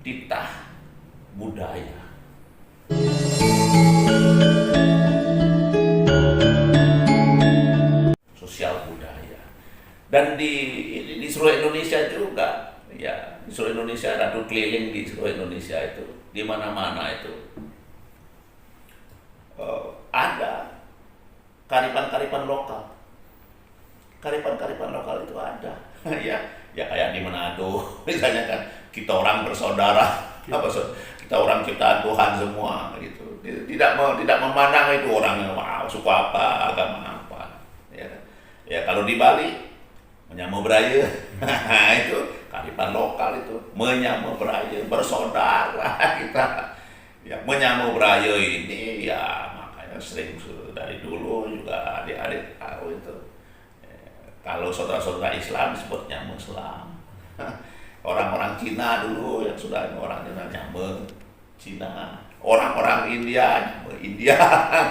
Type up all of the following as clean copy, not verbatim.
titah budaya. Sosial budaya. Dan di seluruh Indonesia juga, ya, di seluruh Indonesia, ratu keliling di seluruh Indonesia itu, di mana-mana itu ada kearifan-kearifan lokal. Kearifan-kearifan lokal itu ada. ya kayak di Manado misalnya kan, kita orang bersaudara, kita orang ciptaan Tuhan semua gitu. Tidak memandang itu orang yang suku apa, agama apa. Ya kalau di Bali menyamu beraya, itu kearifan lokal itu, menyamu beraya, bersaudara kita. Ya menyamu beraya ini ya makanya sering dari dulu juga adik-adik tahu itu. Kalau saudara-saudara Islam disebut nyamu Islam. Orang-orang Cina dulu yang sudah orang Cina nyamu Cina. Orang-orang India nyamu India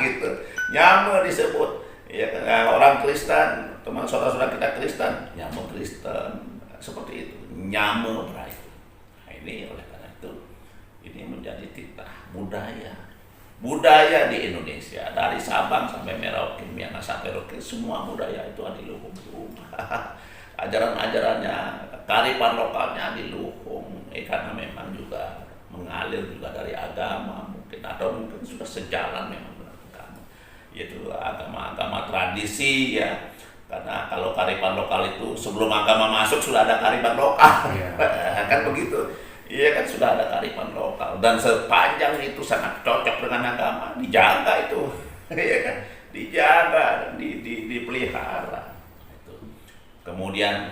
gitu. Nyamu disebut. Ya, orang Kristen, teman saudara-saudara kita Kristen, nyamu Kristen. Seperti itu. Nyamu beraya. Nah, ini oleh karena itu ini menjadi titah budaya di Indonesia, dari Sabang sampai Merauke, Miangas sampai Merauke, semua budaya itu adiluhung. Ajaran-ajarannya, kearifan lokalnya adiluhung, karena memang juga mengalir juga dari agama mungkin, atau mungkin sudah sejalan memang dengan agama, yaitu agama-agama tradisi ya. Karena kalau kearifan lokal itu sebelum agama masuk sudah ada kearifan lokal, kan begitu. Iya kan, sudah ada kearifan lokal, dan sepanjang itu sangat cocok dengan agama, dijaga itu, ya kan, dijaga dan dipelihara. Itu. Kemudian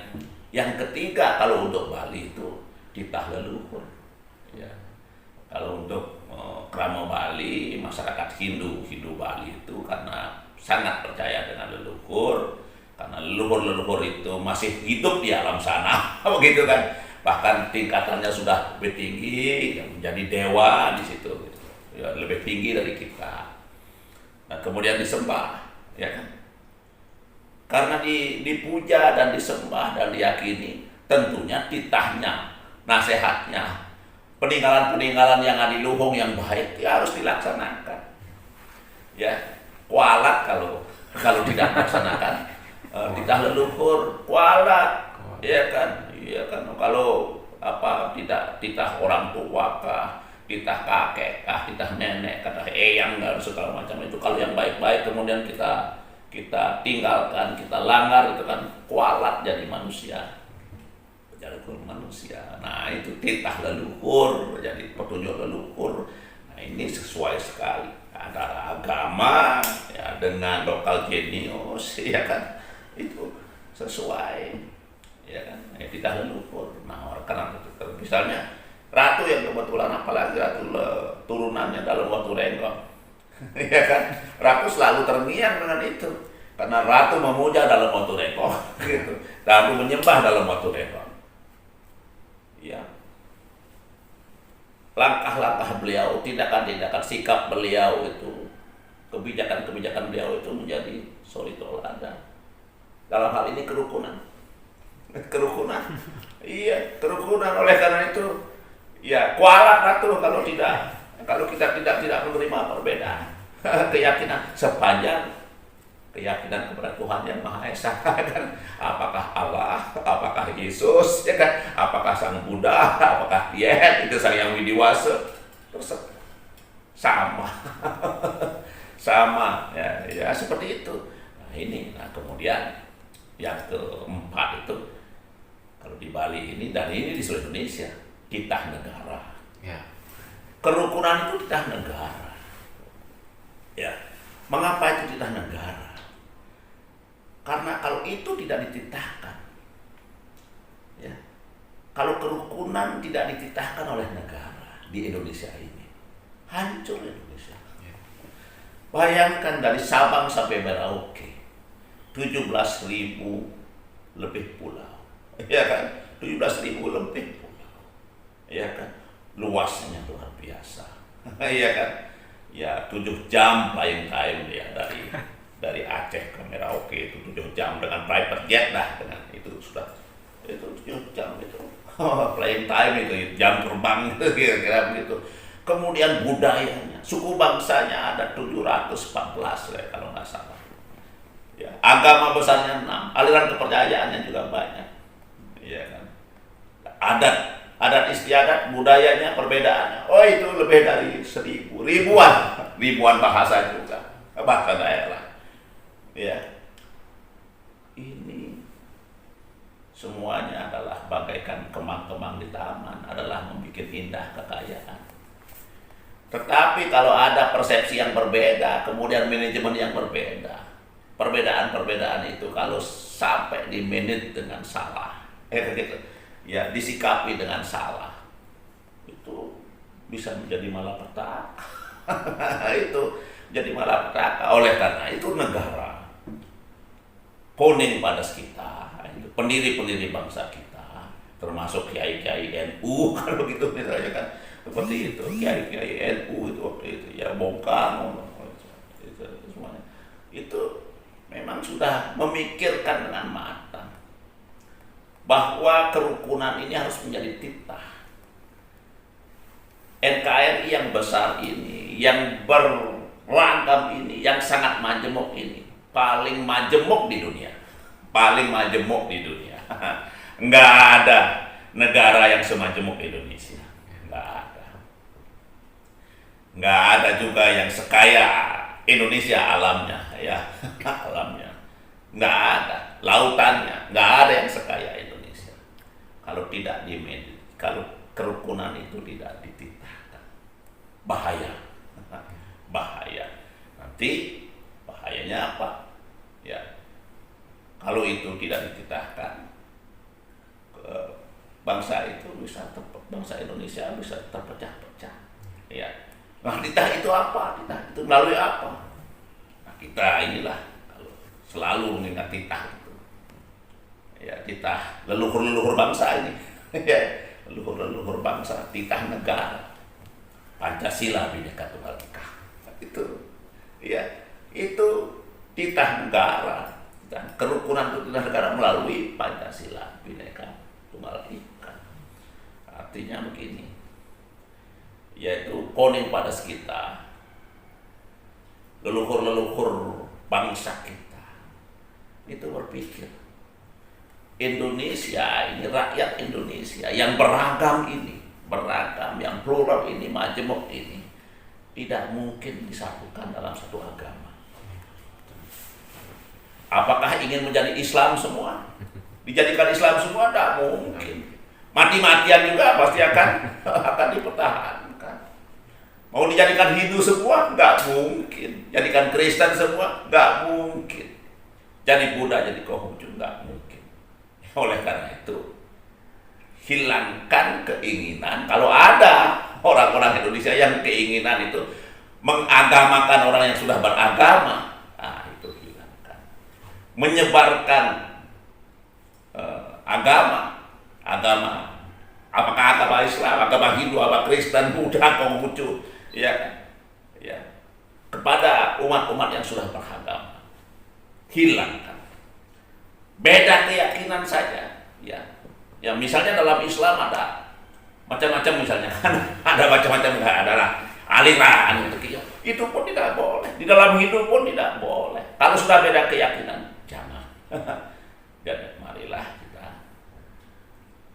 yang ketiga, kalau untuk Bali itu titah leluhur. Ya. Kalau untuk krama Bali, masyarakat Hindu Bali itu karena sangat percaya dengan leluhur, karena leluhur itu masih hidup di alam sana, begitu kan. Bahkan tingkatannya sudah lebih tinggi, yang menjadi dewa di situ, gitu. Ya, lebih tinggi dari kita. Nah, kemudian disembah, ya kan? Karena dipuja dan disembah dan diyakini, tentunya titahnya, nasihatnya, peninggalan-peninggalan yang adiluhung yang baik ya harus dilaksanakan. Ya, kualat kalau tidak melaksanakan titah leluhur, kualat, ya kan? Iya kan, kalau tidak titah orang tua kah, titah kakek kah, titah nenek kah, eyang dan segala macam itu, kalau yang baik-baik kemudian kita tinggalkan, kita langgar, itu kan kualat jadi manusia. Nah itu titah leluhur, jadi petunjuk leluhur. Nah ini sesuai sekali antara agama ya dengan lokal jenius, ya kan, itu sesuai. Ya kan, titah leluhur. Nah, karena misalnya ratu yang kebetulan, apalagi ratu turunannya dalam waktu rengkong, ya kan, ratu selalu terngiang dengan itu, karena ratu memuja dalam waktu rengkong, gitu, ratu menyembah dalam waktu rengkong. Ya, langkah-langkah beliau, tindakan-tindakan, sikap beliau itu, kebijakan-kebijakan beliau itu menjadi suri tauladan. Dalam hal ini kerukunan. Iya, kerukunan. Oleh karena itu ya kualat ratu kalau kita tidak menerima perbedaan keyakinan, sepanjang keyakinan kepada Tuhan yang Maha Esa, kan, apakah Allah, apakah Yesus, ya kan, apakah Sang Buddha, apakah Tien, itu Sang Yang Widiwasa, terus sama sama ya seperti itu. Nah kemudian yang keempat itu, kalau di Bali ini, dan ini di seluruh Indonesia, titah negara. Ya. Kerukunan itu titah negara. Ya. Mengapa itu titah negara? Karena kalau itu tidak dititahkan, ya, kalau kerukunan tidak dititahkan oleh negara di Indonesia ini, hancur Indonesia. Ya. Bayangkan dari Sabang sampai Merauke, 17.000 lebih pulau. Ya kan, 17.000 lebih pulau, ya kan, luasnya luar biasa, ya kan, ya 7 jam flying time ya dari Aceh ke Merauke itu 7 jam dengan private jet lah, dengan itu sudah itu 7 jam itu playing time itu, jam terbang kira-kira begitu. Kemudian budayanya, suku bangsanya ada 714 ya, kalau nggak salah. Ya, agama besarnya 6, aliran kepercayaannya juga banyak. Iya kan? Adat istiadat, budayanya, perbedaannya. Oh itu lebih dari 1000, ribuan bahasa juga, bahasa daerah. Ya, ini semuanya adalah bagaikan kemang-kemang di taman, adalah membuat indah kekayaan. Tetapi kalau ada persepsi yang berbeda, kemudian manajemen yang berbeda, perbedaan-perbedaan itu kalau sampai dimanage dengan salah, gitu, ya disikapi dengan salah, itu bisa menjadi malapetaka. Itu jadi malapetaka. Oleh karena itu negara, founding fathers kita, pendiri-pendiri bangsa kita, termasuk kiai-kiai NU, kalau gitu misalnya kan, seperti itu, kiai-kiai NU itu waktu itu, ya Bung Karno, itu semuanya, itu memang sudah memikirkan dengan matang bahwa kerukunan ini harus menjadi titah. NKRI yang besar ini, yang beragam ini, yang sangat majemuk ini, paling majemuk di dunia, nggak ada negara yang semajemuk Indonesia, nggak ada juga yang sekaya Indonesia alamnya, ya alamnya, nggak ada, lautannya, nggak ada yang sekaya Indonesia. Kalau tidak kalau kerukunan itu tidak dititahkan, bahaya. Nanti bahayanya apa? Ya, kalau itu tidak dititahkan, bangsa Indonesia bisa terpecah-pecah. Ya, nah titah itu apa? Titah itu melalui apa? Nah kita inilah kalau selalu mengingat titah itu. Ya, titah leluhur bangsa ini. Ya, leluhur bangsa, titah negara, Pancasila Bhinneka Tunggal Ika. Itu, ya, itu titah negara, kerukunan itu titah negara melalui Pancasila Bhinneka Tunggal Ika. Artinya begini, yaitu founding fathers kita, leluhur bangsa kita, itu berpikir Indonesia ini, rakyat Indonesia yang beragam, yang plural ini, majemuk ini, tidak mungkin disatukan dalam satu agama. Apakah ingin menjadi Islam semua? Dijadikan Islam semua? Tidak mungkin. Mati-matian juga pasti akan dipertahankan. Mau dijadikan Hindu semua? Nggak mungkin. Jadikan Kristen semua? Nggak mungkin. Jadi Buddha, jadi Konghucu? Nggak mungkin. Oleh karena itu, hilangkan keinginan. Kalau ada orang-orang Indonesia yang keinginan itu mengagamakan orang yang sudah beragama, nah itu hilangkan. Menyebarkan agama, apakah agama Islam, agama Hindu, agama Kristen, Buddha, Konghucu, ya, kepada umat-umat yang sudah beragama, hilangkan. Beda keyakinan saja, ya. Ya misalnya dalam Islam ada macam-macam, misalnya kan ada macam-macam, nggak adalah aliran itu pun tidak boleh. Di dalam Hindu pun tidak boleh. Kalau sudah beda keyakinan, jangan. Dan marilah kita,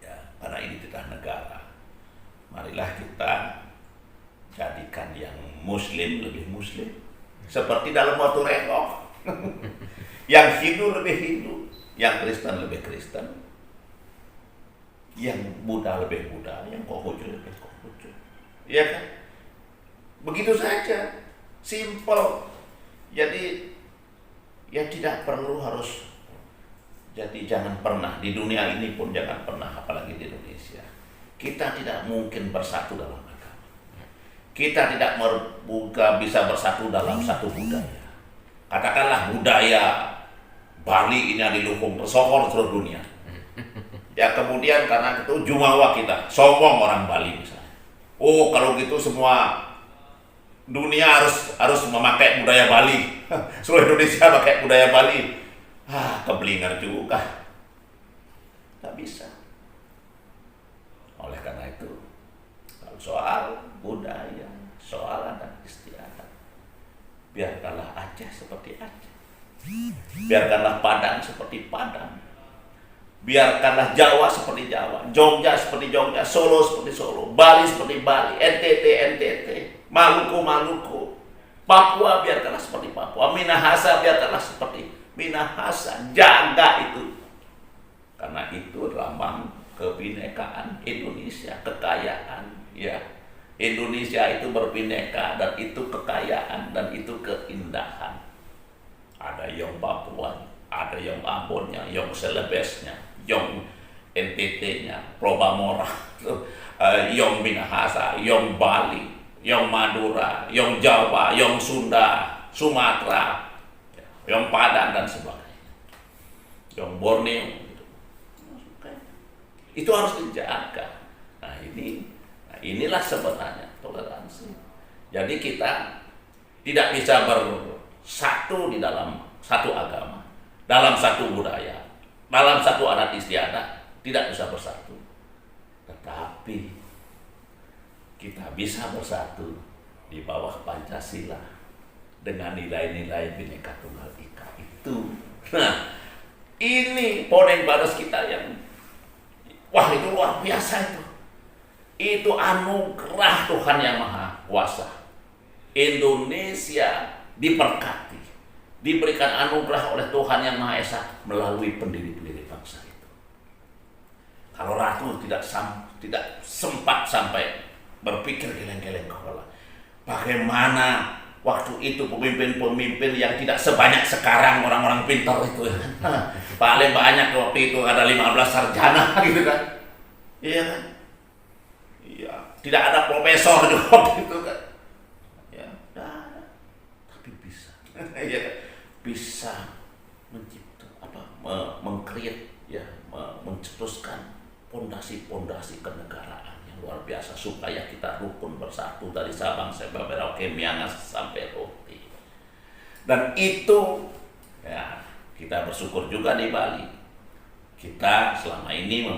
ya, karena ini titah negara, marilah kita jadikan yang Muslim lebih Muslim, seperti dalam waktu Rengok. Yang Hindu lebih Hindu, yang Kristen lebih Kristen, yang Buddha lebih Buddha, yang Konghucu lebih Konghucu. Ya kan? Begitu saja, simple. Jadi ya tidak perlu harus. Jadi jangan pernah di dunia ini pun jangan pernah, apalagi di Indonesia, kita tidak mungkin bersatu dalam agama. Kita tidak bisa bersatu dalam satu budaya. Katakanlah budaya Bali ini diluhung tersohor seluruh dunia. Ya kemudian karena itu jumawa kita, sombong orang Bali misalnya. Oh kalau gitu semua dunia harus memakai budaya Bali. Seluruh Indonesia pakai budaya Bali. Keblinger juga. Tak bisa. itu. Kalau soal budaya, soal adat istiadat, biarkanlah Aceh seperti Aceh, biarkanlah Padang seperti Padang, biarkanlah Jawa seperti Jawa, Jogja seperti Jogja, Solo seperti Solo, Bali seperti Bali, NTT NTT, Maluku Maluku, Papua biarkanlah seperti Papua, Minahasa biarkanlah seperti Minahasa. Jaga itu, karena itu lambang kebinekaan Indonesia, kekayaan. Ya, Indonesia itu berbineka dan itu kekayaan dan itu keindahan. Ada yang Papua, ada yang Ambonnya, yang Celebesnya, yang NTT-nya, Probamora, yang Minahasa, yang Bali, yang Madura, yang Jawa, yang Sunda, Sumatera, yang Padang dan sebagainya, yang Borneo, itu harus dijaga. Inilah sebenarnya toleransi. Jadi kita tidak bisa bersatu di dalam satu agama, dalam satu budaya, dalam satu adat istiadat, tidak bisa bersatu. Tetapi kita bisa bersatu di bawah Pancasila dengan nilai-nilai Bhinneka Tunggal Ika itu. Nah, ini Poneng Baros kita yang wah, itu luar biasa itu. Itu anugerah Tuhan Yang Maha Kuasa. Indonesia diberkati, diberikan anugerah oleh Tuhan Yang Maha Esa melalui pendiri-pendiri bangsa itu. Kalau Ratu tidak sempat sampai berpikir geleng-geleng kepala, bagaimana waktu itu pemimpin-pemimpin yang tidak sebanyak sekarang orang-orang pintar itu, paling banyak waktu itu ada 15 sarjana gitu kan, iya kan, iya, tidak ada profesor juga waktu itu kan, ya, tapi bisa, ya, bisa mencipta mengkreat, ya, mencetuskan pondasi-pondasi kenegaraan yang luar biasa supaya kita rukun bersatu dari Sabang sampai Merauke, Miangas sampai Rote. Dan itu ya, kita bersyukur juga di Bali. Kita selama ini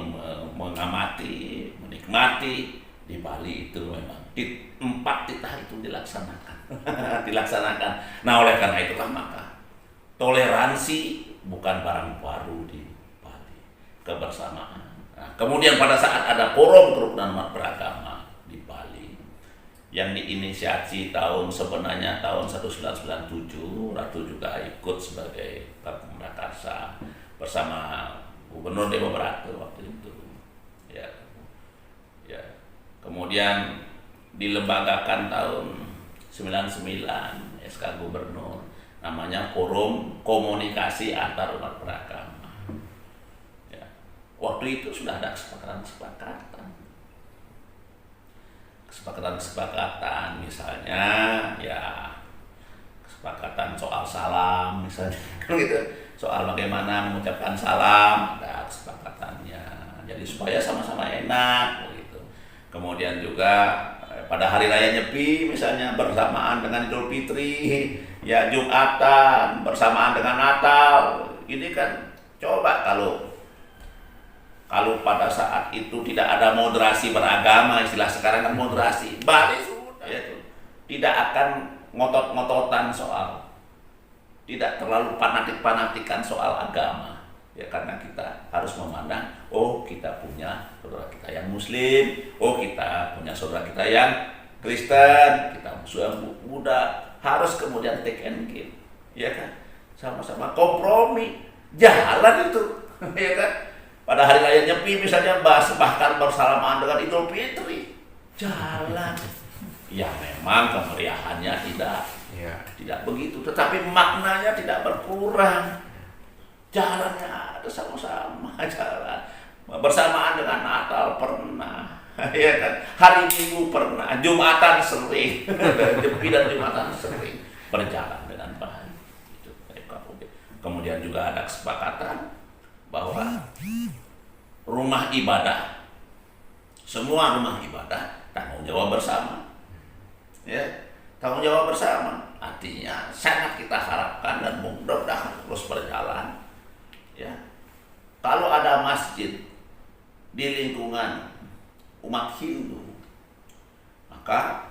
mengamati, menikmati di Bali itu memang di 4 titah itu dilaksanakan. dilaksanakan. Nah, oleh karena itulah maka toleransi bukan barang baru di Bali, kebersamaan. Nah, kemudian pada saat ada forum kerukunan umat beragama di Bali yang diinisiasi sebenarnya tahun 1997, Ratu juga ikut sebagai prakarsa bersama Gubernur Dewa Brata waktu itu. Ya. Ya. Kemudian dilembagakan tahun 99 SK Gubernur, namanya Forum Komunikasi Antar Umat Beragama. Waktu itu sudah ada kesepakatan misalnya ya kesepakatan soal salam misalnya gitu, soal bagaimana mengucapkan salam ada kesepakatannya, jadi supaya sama-sama enak begitu. Kemudian juga pada hari raya Nyepi misalnya bersamaan dengan Idul Fitri, ya Jumatan bersamaan dengan Natal, ini kan coba kalau pada saat itu tidak ada moderasi beragama, istilah sekarang kan moderasi, Bali sudah ya, tidak akan ngotot-ngototan soal, tidak terlalu fanatik-fanatikan soal agama. Ya karena kita harus memandang, oh kita punya saudara kita yang Muslim, oh kita punya saudara kita yang Kristen, kita musuh Buddha, harus kemudian take and give, ya kan, sama-sama kompromi, jalan itu, ya kan. Pada hari raya Nyepi misalnya bahkan bersalaman dengan Idul Fitri, jalan. Ya memang kemeriahannya tidak begitu, tetapi maknanya tidak berkurang. Jalannya ada sama-sama jalan. Bersamaan dengan Natal pernah, ya kan. Hari Minggu pernah, Jumatan sering, Nyepi dan Jumatan sering berjalan dengan baik. Kemudian juga ada kesepakatan bahwa rumah ibadah, semua rumah ibadah tanggung jawab bersama, ya tanggung jawab bersama, artinya sangat kita harapkan dan mudah-mudahan terus berjalan, ya kalau ada masjid di lingkungan umat Hindu. Maka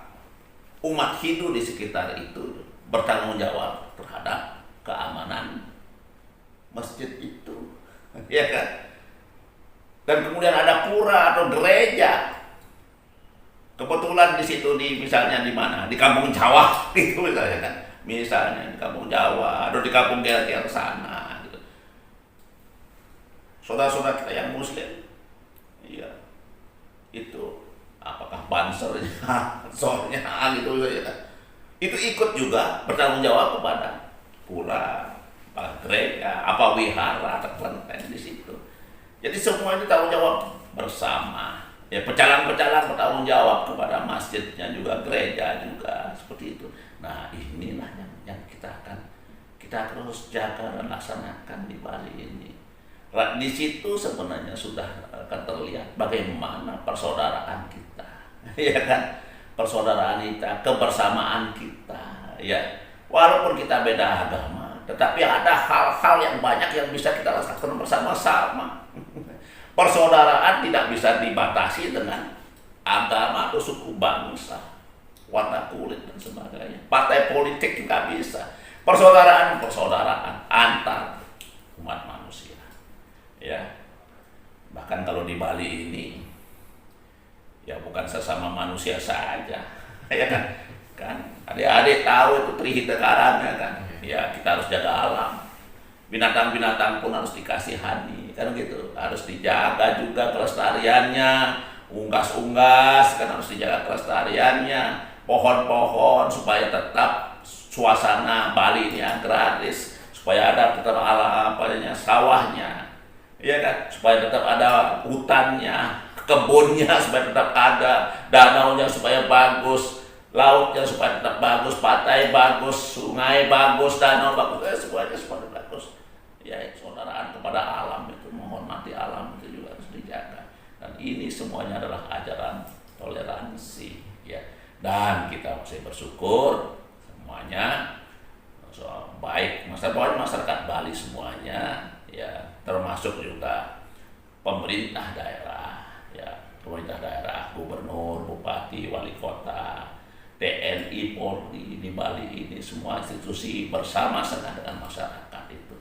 umat Hindu di sekitar itu bertanggung jawab terhadap keamanan masjid itu, ya kan? Dan kemudian ada pura atau gereja. Kebetulan di situ misalnya di mana? Di Kampung Jawa gitu misalnya kan. Misalnya di Kampung Jawa atau di Kampung Gel-Gel sana gitu. Saudara-saudara kita yang muslim, iya, itu apakah bansernya, sornya gitu ya kan. Itu ikut juga bertanggung jawab kepada pura, gereja, apa wihara, atau kelenteng di situ. Jadi semua itu tanggung jawab bersama. Ya, pecalang-pecalang bertanggung jawab kepada masjidnya juga, gereja juga, seperti itu. Nah, inilah yang kita terus jaga dan laksanakan di Bali ini. Di situ sebenarnya sudah akan terlihat bagaimana persaudaraan kita, ya kan? Persaudaraan kita, kebersamaan kita, ya. Walaupun kita beda agama, tetapi ada hal-hal yang banyak yang bisa kita laksanakan bersama-sama. Persaudaraan tidak bisa dibatasi dengan agama atau suku bangsa, warna kulit dan sebagainya. Partai politik juga bisa. Persaudaraan antar umat manusia. Ya. Bahkan kalau di Bali ini ya bukan sesama manusia saja. Ya kan? Adik-adik tahu itu Trihita Karana kan. Ya, kita harus jaga alam. Binatang-binatang pun harus dikasihani, kan gitu. Harus dijaga juga kelestariannya, unggas-unggas kan harus dijaga kelestariannya, pohon-pohon supaya tetap suasana Bali ini agraris, supaya ada tetap sawahnya, ya kan, supaya tetap ada hutannya, kebunnya supaya tetap ada, danaunya supaya bagus, lautnya supaya tetap bagus, pantai bagus, sungai bagus, danau bagus, semuanya supaya bagus. Ya, saudaraan kepada alam itu, menghormati alam itu juga harus dijaga. Dan ini semuanya adalah ajaran toleransi, ya. Dan kita masih bersyukur semuanya baik masyarakat Bali semuanya, ya, termasuk juga pemerintah daerah, ya, pemerintah daerah, gubernur, bupati, wali kota, TNI, Polri di Bali ini, semua institusi bersama-sama dengan masyarakat itu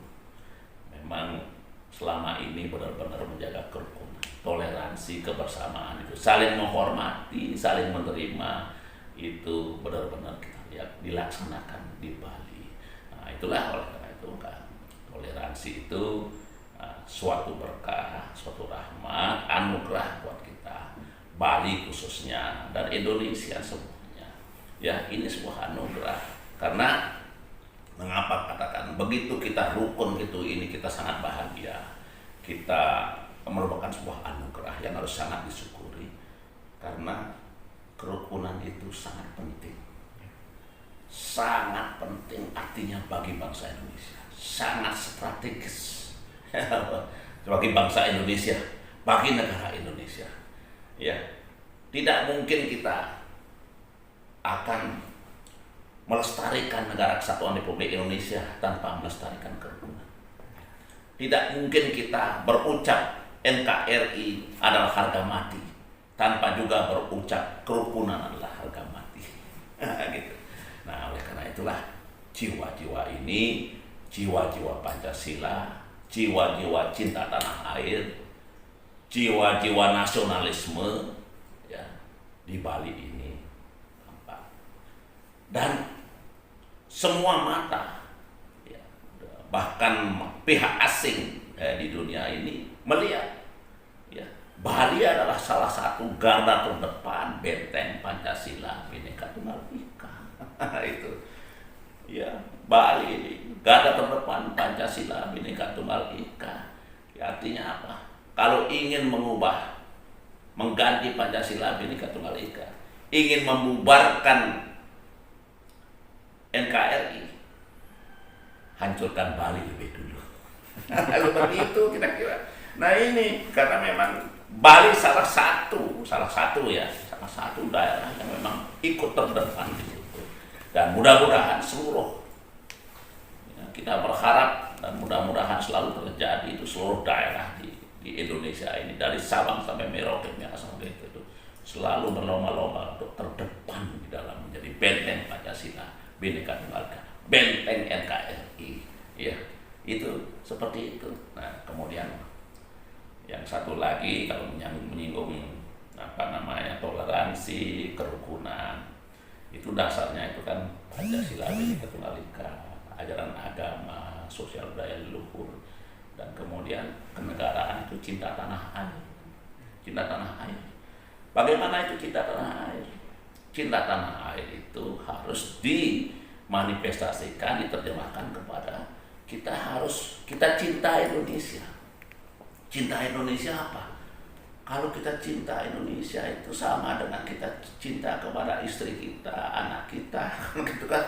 memang selama ini benar-benar menjaga kerukunan, toleransi, kebersamaan itu, saling menghormati, saling menerima, itu benar-benar kita lihat dilaksanakan di Bali. Nah, itulah oleh karena itu kan toleransi itu suatu berkah, suatu rahmat, anugerah buat kita, Bali khususnya dan Indonesia semuanya. Ya, ini sebuah anugerah. Karena mengapa katakan begitu kita rukun gitu, ini kita sangat bahagia. Kita merupakan sebuah anugerah yang harus sangat disyukuri. Karena kerukunan itu sangat penting. Sangat penting artinya bagi bangsa Indonesia. Sangat strategis bagi bangsa Indonesia, bagi negara Indonesia. Ya, tidak mungkin kita akan melestarikan negara kesatuan Republik Indonesia tanpa melestarikan kerukunan. Tidak mungkin kita berucap NKRI adalah harga mati tanpa juga berucap kerukunan adalah harga mati. Gitu. Nah, oleh karena itulah jiwa-jiwa ini, jiwa-jiwa Pancasila, jiwa-jiwa cinta tanah air, jiwa-jiwa nasionalisme, ya, di Bali ini tampak. Dan semua mata, ya, bahkan pihak asing di dunia ini melihat, ya, Bali adalah salah satu garda terdepan benteng Pancasila Bhinneka Tunggal Ika. Itu, ya, Bali ini garda terdepan Pancasila Bhinneka Tunggal Ika. Ya, artinya apa? Kalau ingin mengganti Pancasila Bhinneka Tunggal Ika, ingin membubarkan NKRI, hancurkan Bali lebih dulu. Seperti itu kira-kira. Nah, ini karena memang Bali salah satu daerah yang memang ikut terdepan di situ. Dan mudah-mudahan seluruh, ya, kita berharap dan mudah-mudahan selalu terjadi itu seluruh daerah di Indonesia ini, dari Sabang sampai Merauke sampai itu selalu berlomba-lomba untuk terdepan di dalam menjadi benteng Pancasila, Bhinneka Tunggal Ika, benteng NKRI, ya itu seperti itu. Nah kemudian yang satu lagi kalau menyinggung toleransi, kerukunan, itu dasarnya itu kan Pancasila, Bhinneka Tunggal Ika, ajaran agama, sosial budaya leluhur, dan kemudian kenegaraan itu cinta tanah air, cinta tanah air. Bagaimana itu cinta tanah air? Cinta tanah air itu harus dimanifestasikan, diterjemahkan kepada kita cinta Indonesia. Cinta Indonesia apa? Kalau kita cinta Indonesia itu sama dengan kita cinta kepada istri kita, anak kita, gitu kan,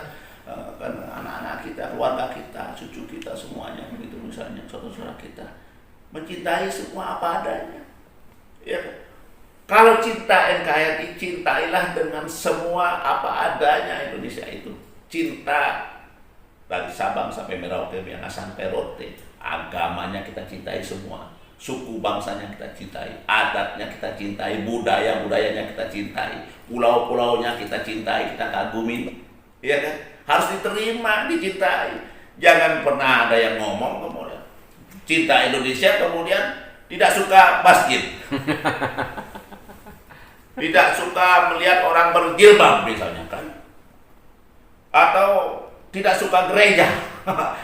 anak-anak kita, keluarga kita, cucu kita, semuanya begitu, misalnya saudara-saudara kita mencintai semua apa adanya. Ya, kalau cinta NKRI, cintailah dengan semua apa adanya Indonesia itu. Cinta dari Sabang sampai Merauke, Miangas sampai Rote, agamanya kita cintai semua. Suku bangsanya kita cintai, adatnya kita cintai, budayanya kita cintai, pulau-pulaunya kita cintai, kita kagumi, ya kan? Harus diterima, dicintai. Jangan pernah ada yang ngomong kemudian cinta Indonesia kemudian tidak suka masjid, tidak suka melihat orang berjilbab misalnya kan, atau tidak suka gereja,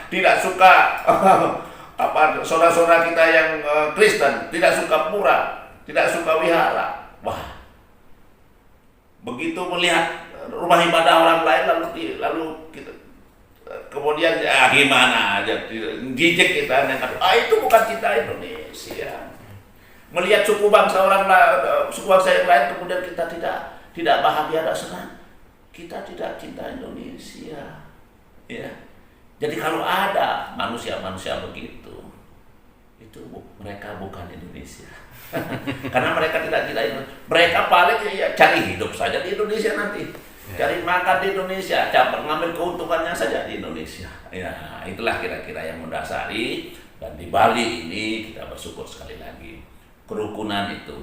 tidak suka saudara-saudara kita yang Kristen, tidak suka pura, tidak suka wihara. Wah, begitu melihat rumah ibadah orang lain lalu kita kemudian ya gimana aja jijik kita, itu bukan cinta Indonesia. Melihat suku bangsa yang lain kemudian kita tidak bahagia, tidak senang, kita tidak cinta Indonesia, ya. Jadi kalau ada manusia-manusia begitu, itu mereka bukan Indonesia. Karena mereka tidak cinta Indonesia. Mereka paling ya cari hidup saja di Indonesia nanti, cari makan di Indonesia, mengambil keuntungannya saja di Indonesia. Ya, itulah kira-kira yang mendasari. Dan di Bali ini kita bersyukur sekali lagi, kerukunan itu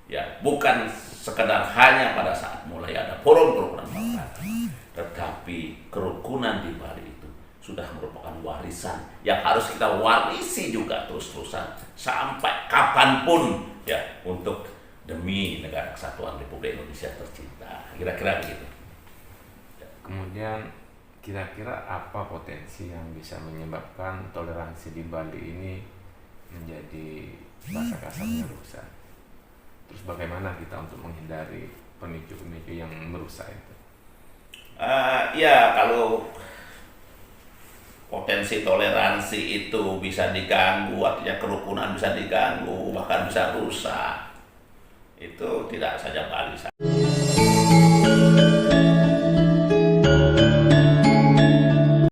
ya bukan sekedar hanya pada saat mulai ada forum kerukunan masyarakat, tetapi kerukunan di Bali itu sudah merupakan warisan yang harus kita warisi juga terus-terusan sampai kapanpun ya, untuk demi negara kesatuan Republik Indonesia tercinta. Kira-kira begitu. Kemudian kira-kira apa potensi yang bisa menyebabkan toleransi di Bali ini menjadi bahasa kasarnya rusak? Terus bagaimana kita untuk menghindari pemicu-pemicu yang merusak itu? Ya kalau potensi toleransi itu bisa diganggu, artinya kerukunan bisa diganggu, bahkan bisa rusak, itu tidak saja Bali saja.